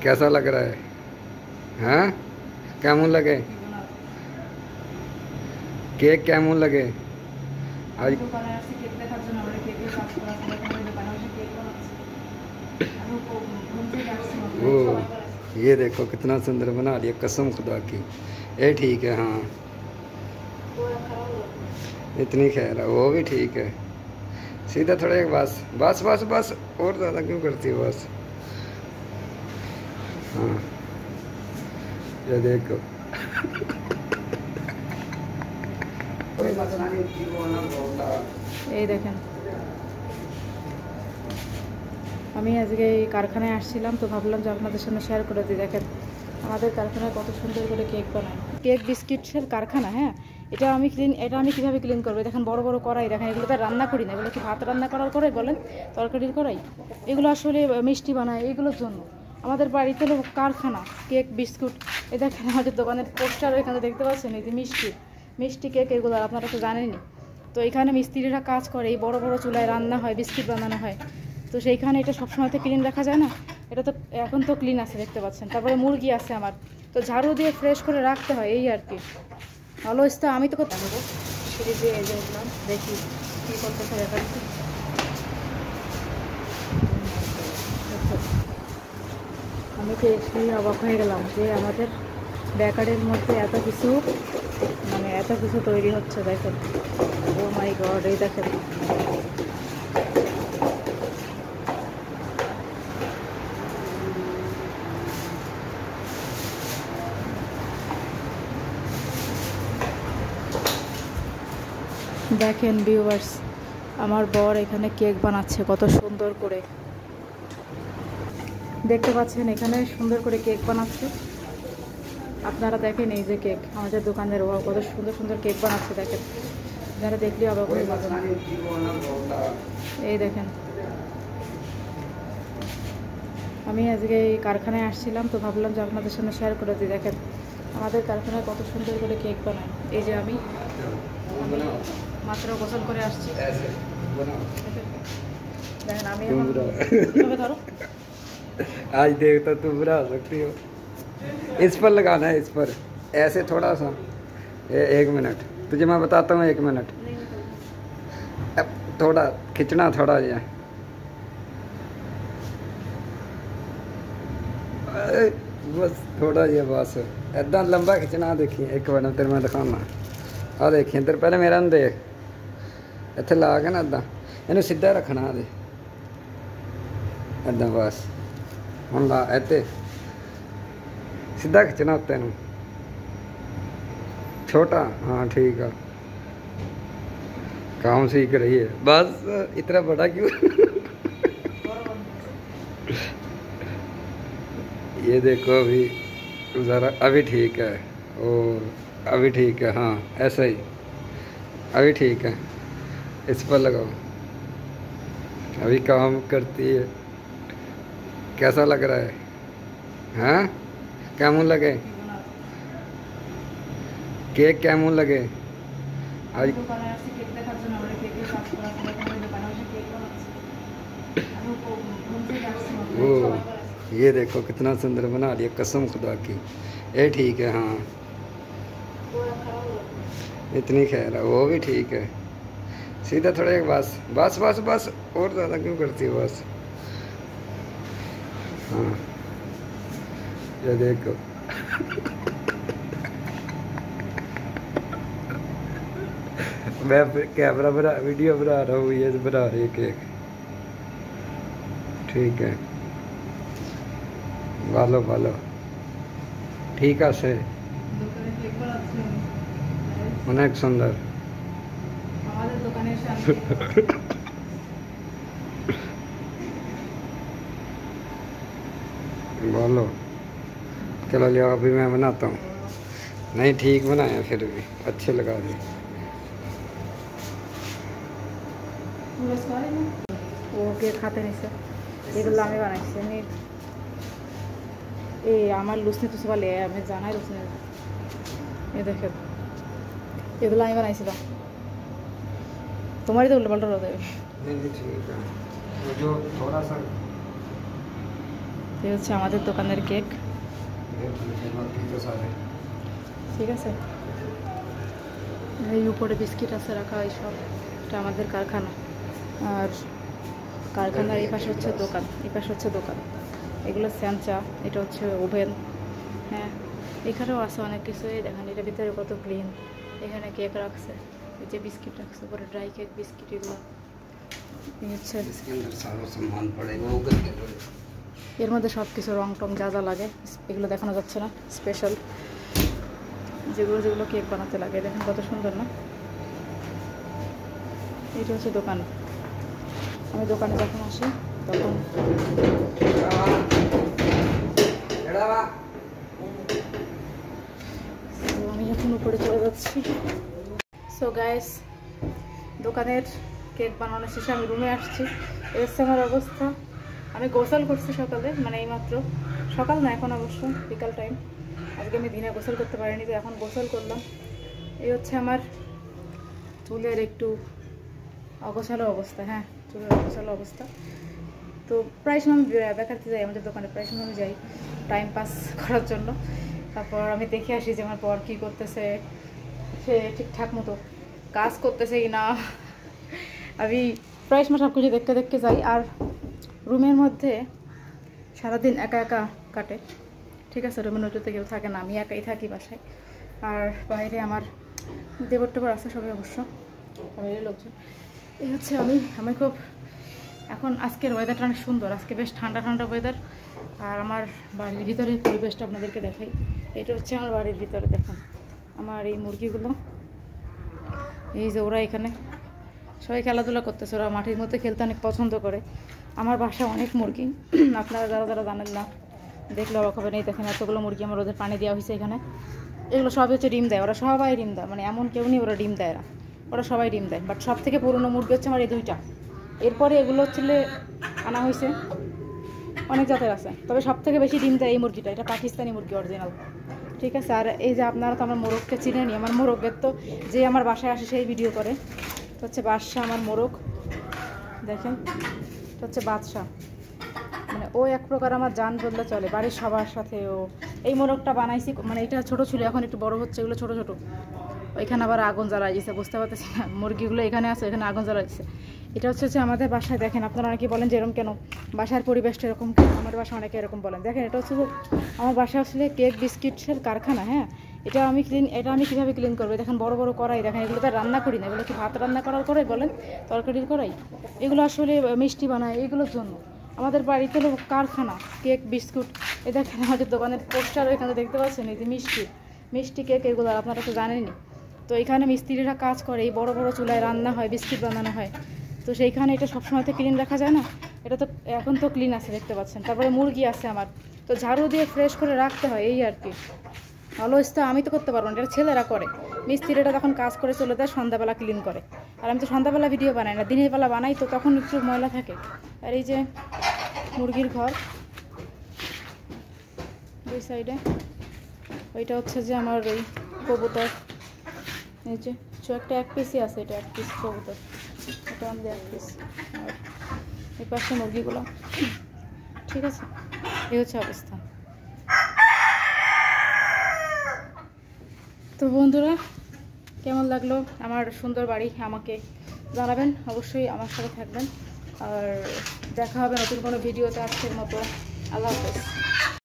कैसा लग रहा है? हाँ, কেমন लगे? কেক কেমন লাগে? आज ओ, ये देखो कितना सुंदर बना लिया, कसम खुदा की। ये ठीक है, हाँ इतनी खैर है, वो भी ठीक है। सीधा थोड़ा एक बस बस बस बस, और ज़्यादा क्यों करती है बस। हाँ ये देखो এই দেখেন, আমি আজকে এই কারখানায় আসছিলাম, তো ভাবলাম যে আপনাদের সামনে শেয়ার করে দিই। দেখেন আমাদের কারখানায় কত সুন্দর করে কেক বানায়, কেক বিস্কিটের কারখানা। হ্যাঁ, এটা আমি কীভাবে ক্লিন করবো? দেখেন বড় বড় কড়াই, দেখেন এগুলো তো রান্না করি না, এগুলো কি ভাত রান্না করার কড়াই বলেন, তরকারির কড়াই। এগুলো আসলে মিষ্টি বানায়, এইগুলোর জন্য। আমাদের বাড়িতে হলো কারখানা, কেক বিস্কুট। এই দেখেন আমাদের দোকানের পোস্টার এখানে দেখতে পাচ্ছেন, এই যে মিষ্টি কেক, এগুলো আপনারা তো জানেনই। তো এখানে মিস্ত্রিরা কাজ করে, এই বড় বড় চুলায় রান্না হয়, বিস্কিট বানানো হয়। তো সেইখানে এটা সবসময় তো ক্লিন রাখা যায় না, এটা তো এখন তো ক্লিন আছে দেখতে পাচ্ছেন। তারপরে মুরগি আছে আমার, তো ঝাড়ু দিয়ে ফ্রেশ করে রাখতে হয়, এই আর কি। অলওয়েজ তো আমি তো কোথায় নেবো, সিঁড়ি দিয়ে এই যে উঠলাম, দেখি কী করতেছে ব্যাপার। আমি তো একটু অবাক হয়ে গেলাম যে আমাদের বেকারির মধ্যে এত কিছু তৈরি হচ্ছে। দেখেন, ও মাই গড, এই দেখেন দেখেন ভিউয়ার্স, আমার বর এখানে কেক বানাচ্ছে কত সুন্দর করে, দেখতে পাচ্ছেন এখানে সুন্দর করে কেক বানাচ্ছে। আপনারা দেখেন এই যে কেক, আমাদের দোকানের ও কত সুন্দর সুন্দর কেক বানাচ্ছে। দেখেন, যারা দেখলে অবাক হয়ে যাবেন। এই দেখেন, আমি আজকে এই কারখানায় আসছিলাম, তো ভাবলাম যে আপনাদের সামনে শেয়ার করে দিই। দেখেন আমাদের কারখানায় কত সুন্দর করে কেক বানায়। এই যে আমি মাত্র গোসল করে আসছি। দেখেন আমি ধরো, आज देख तो तू बुरा हो सकती हो। इस पर लगाना है, इस पर ऐसे थोड़ा सा। एक मिनट, तुझे मैं बताता हूँ, 1 मिनट। अब थोड़ा खिंचना, थोड़ा ये बस थोड़ा ये बस इतना लंबा खिंचना। देखिए 1 मिनट तेरे मैं दिखाना। आ देखिए इधर पहले मेरा न देख, इत्थे ला के ना इदा इन्हू सीधा रखना। दे इदा बस हम ला इत्ते सीधा खिंचना उत्ते नू, छोटा। हाँ ठीक है, काम सीख रही है बस। इतना बड़ा क्यों? ये देखो अभी ज़रा, अभी ठीक है, और अभी ठीक है। हाँ ऐसा ही, अभी ठीक है। इस पर लगाओ, अभी काम करती है। कैसा लग रहा है? हाँ, কেমন लगे? केक কেমন लगे? आज ओ, ये देखो कितना सुंदर बना लिया, कसम खुदा की। ये ठीक है, हाँ इतनी खैर है, वो भी ठीक है। सीधा थोड़ा एक बस बस बस बस, और ज़्यादा क्यों करती है बस। हाँ ये देखो मैं कैमरा बना, वीडियो बना रहा हूँ, ये बना रही है केक। ठीक है, ভালো ভালো, ঠিক আছে, অনেক সুন্দর। আমাদের দোকানে बोलो, चलो लिया अभी मैं बनाता हूँ। नहीं ठीक बनाया, फिर भी अच्छे लगा दिए। ও কেক খাতে নিছে, এগুলো আমি বানাইছি। আমি এই আমার লুচনি তো বলে, আমি জানাই লুচনি। এই দেখেন এগুলো আমি বানাইছিলাম, তোমারই তো উল্টো পাল্টা দেবে। এই হচ্ছে আমাদের দোকানের কেক, ঠিক আছে। এই উপরে বিস্কিট আছে রাখা, এইসব এটা আমাদের কারখানা। আর কারখানার এই পাশে হচ্ছে দোকান, এই পাশে হচ্ছে দোকান। এগুলো স্যাঞ্চা, এটা হচ্ছে ওভেন। হ্যাঁ, এখানেও আছে অনেক কিছু। এই দেখেন এটার ভিতরে কত ক্লিন। এখানে কেক রাখছে, এই যে বিস্কিট রাখছে, পরে ড্রাই কেক বিস্কিট, এগুলো হচ্ছে। এর মধ্যে সব কিছু রং টং যা যা লাগে এগুলো দেখানো যাচ্ছে না, স্পেশাল যেগুলো যেগুলো কেক বানাতে লাগে। দেখেন কত সুন্দর না। এটা হচ্ছে দোকান। আমি দোকানে যখন আসি তখন আমি এখন উপরে চলে যাচ্ছি। সো গাইস, দোকানের কেক বানানো শেষে আমি রুমে আসছি। এই হচ্ছে আমার অবস্থা। আমি গোসল করছি সকালে, মানে এইমাত্র, সকাল না এখন অবশ্য বিকাল টাইম। আজকে আমি দিনে গোসল করতে পারিনি, তো এখন গোসল করলাম। এই হচ্ছে আমার চুলের একটু অগোছালো অবস্থা। হ্যাঁ, চুলের অগোছালো অবস্থা। তো প্রায় সময় আমি বেকারতে যাই, আমাদের দোকানে প্রায় সময় আমি যাই টাইম পাস করার জন্য। তারপর আমি দেখে আসি যে আমার পর কী করতেছে, সে ঠিকঠাক মতো কাজ করতেছে কি না। আমি প্রায় সময় সব কিছু দেখতে দেখতে যাই। আর রুমের মধ্যে সারাদিন একা একা কাটে, ঠিক আছে। রুমের মধ্যে কেউ থাকে না, আমি একাই থাকি বাসায়। আর বাইরে আমার দেবর টেবর আছে সবাই, অবশ্য বাইরের লোকজন। এই হচ্ছে আমি খুব এখন, আজকের ওয়েদারটা অনেক সুন্দর, আজকে বেশ ঠান্ডা ঠান্ডা ওয়েদার। আর আমার বাড়ির ভিতরে পরিবেশটা আপনাদেরকে দেখাই। এটা হচ্ছে আমার বাড়ির ভিতরে, দেখেন আমার এই মুরগিগুলো, এই যে ওরা এখানে সবাই খেলাধুলা করতেছে। ওরা মাটির মধ্যে খেলতে অনেক পছন্দ করে। আমার বাসায় অনেক মুরগি, আপনারা যারা যারা জানেন না দেখলে অবাক হবে। নেই দেখেন এতগুলো মুরগি আমার, ওদের পানি দেওয়া হয়েছে এখানে। এগুলো সব হচ্ছে ডিম দেয়, ওরা সবাই ডিম দেয়, মানে এমন কেউ নেই ওরা ডিম দেয় না, ওরা সবাই ডিম দেয়। বাট সব থেকে পুরনো মুরগি হচ্ছে আমার এই দুইটা। এরপরে এগুলো হচ্ছে আনা হয়েছে, অনেক জাতের আছে, তবে সব থেকে বেশি ডিম দেয় এই মুরগিটা। এটা পাকিস্তানি মুরগি অরিজিনাল, ঠিক আছে। আর এই যে আপনারা তো আমার মোরগকে চিনেনি, আমার মোরগের তো যে আমার বাসায় আসে সেই ভিডিও করে, তো হচ্ছে বাদশা আমার মোরগ। দেখেন এটা হচ্ছে বাদশা, মানে ও এক প্রকার আমার জান বললে চলে, বাড়ির সবার সাথে। ও এই মোরগটা বানাইছি, মানে এটা ছোট ছিল, এখন একটু বড় হচ্ছে। এগুলো ছোট ছোট, ওইখানে আবার আগুন জ্বালা দিয়েছে, বুঝতে পারতেছি না। মুরগিগুলো এখানে আছে, এখানে আগুন জ্বালা দিচ্ছে। এটা হচ্ছে আমাদের বাসায়। দেখেন আপনারা অনেকে বলেন যে এরকম কেন, বাসার পরিবেশটা এরকম কেন। আমার বাসায় অনেকে এরকম বলেন। দেখেন এটা হচ্ছে আমার বাসা আসলে কেক বিস্কিটের কারখানা। হ্যাঁ, এটা আমি কীভাবে ক্লিন করবো। দেখেন বড় বড় কড়াই, দেখেন এগুলো তো রান্না করি না, এগুলো কি ভাত রান্না করার কড়াই বলেন, তরকারির কড়াই। এগুলো আসলে মিষ্টি বানায়, এগুলোর জন্য। আমাদের বাড়িতে হলো কারখানা কেক বিস্কুট। এই দেখেন আমাদের দোকানের পোস্টার এখানে দেখতে পাচ্ছেন, এই যে মিষ্টি কেক, এগুলো আপনারা তো জানেনই। তো এখানে মিস্ত্রিরা কাজ করে, এই বড় বড় চুলায় রান্না হয়, বিস্কিট বানানো হয়। তো সেইখানে এটা সবসময় তো ক্লিন রাখা যায় না, এটা তো এখন তো ক্লিন আছে দেখতে পাচ্ছেন। তারপরে মুরগি আছে আমার, তো ঝাড়ু দিয়ে ফ্রেশ করে রাখতে হয়, এই আর কি। অলওয়েজ তো আমি তো করতে পারবো না, এটা ছেলেরা করে। মিস্ত্রিরা তখন কাজ করে চলে যায়, সন্ধ্যাবেলা ক্লিন করে। আর আমি তো সন্ধ্যাবেলা ভিডিও বানাই না, দিনের বেলা বানাই, তো তখন একটু ময়লা থাকে। আর এই যে মুরগির ঘর দুই সাইডে, ওইটা হচ্ছে যে আমার ওই কবুতর, এই যে একটা এক পিসই আছে, এটা এক পিস কবুতর, এটা আমাদের এক পিস। আর এই পাশে মুরগিগুলো, ঠিক আছে। এই হচ্ছে অবস্থা। তো বন্ধুরা, কেমন লাগলো আমার সুন্দর বাড়ি আমাকে জানাবেন, অবশ্যই আমার সাথে থাকবেন। আর দেখা হবে নতুন কোনো ভিডিওতে। আজকের মতো আল্লাহ হাফেজ।